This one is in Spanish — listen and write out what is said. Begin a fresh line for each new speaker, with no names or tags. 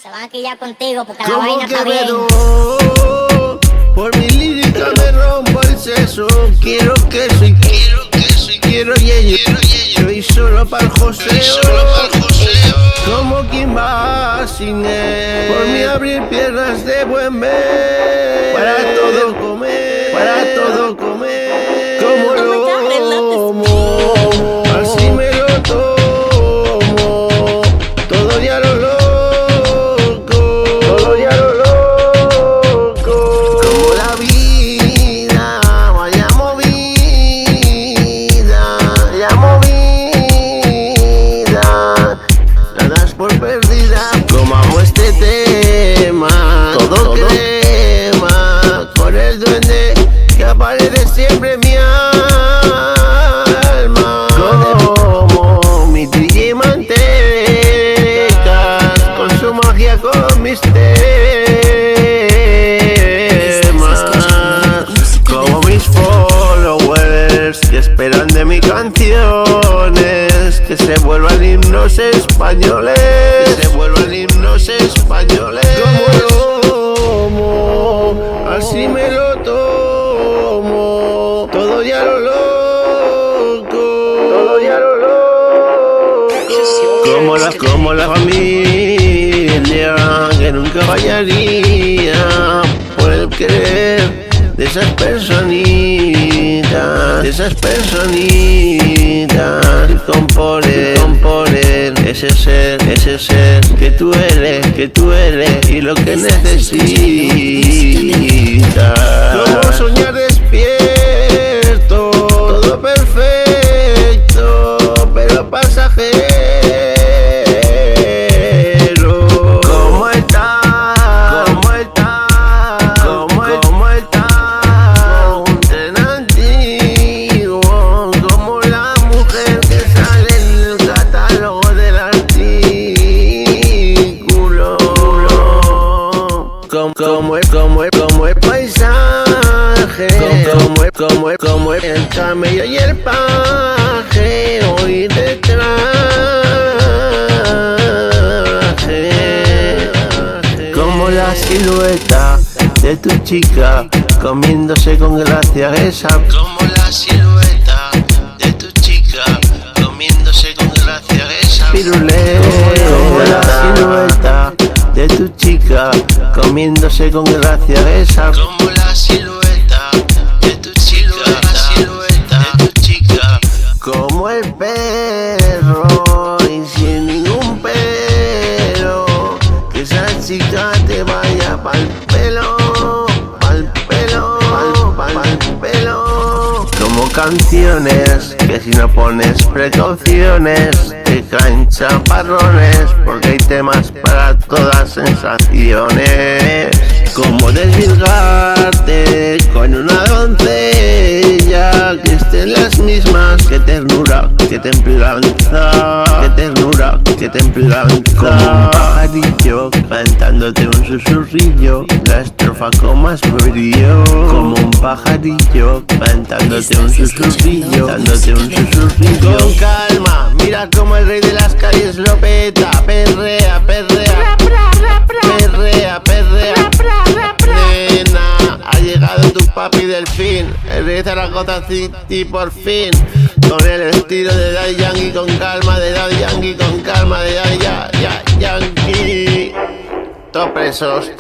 Se van a quillar contigo porque la
Como
vaina está bien.
Por mi lírica me rompo el seso. Quiero queso y quiero yello. Y solo para el joseo. Como quien va sin él. Por mí abrir piernas de buen ver. Para todo comer. Como lomo. Así me lo tomo. Todo ya lo loco. Como la vida, vaya movida, la das por perdida. Como amo este tema, todo crema, con el duende que aparece siempre en mi alma. Como mi DJ Mantecas, con su magia, con mis temas. Como mis followers que esperan de mis canciones que se vuelvan himnos españoles. Como lomo, así me lo tomo. Todo ya lo loco. Como la familia que nunca fallaría por el querer de esas personitas que componen ese ser que tú eres y lo que necesitas. Como soñar despierto, todo perfecto, pero pasajero. ¿Cómo está? Un tren antiguo, como la mujer que sale en el catálogo del artículo. Como el paisaje, como el camello y el paje, hoy detrás. Como la silueta de tu chica comiéndose con gracia esa. Como la silueta de tu chica comiéndose con gracia esa piruleta. Como la silueta de tu chica comiéndose con gracia esa. Como la silueta de tu chica, como el perro y sin ningún pero, que esa chica te vaya pa'l pelo. Como canciones que si no pones precauciones te caen chaparrones, porque hay temas para todas sensaciones. Como desvirgarte con una doncella que estén las mismas. Qué ternura, qué templanza, como un pajarillo cantándote un susurrillo, la estrofa con más brillo. Como un pajarillo cantándote un susurrillo, Con calma, mira como el rey de las calles lo peta. Perrea. Nena, ha llegado tu papi Delfín, el rey de Zaragoza City por fin. Con el estilo de Daddy Yankee, con calma de Daddy Yankee, Yankee. Top presos.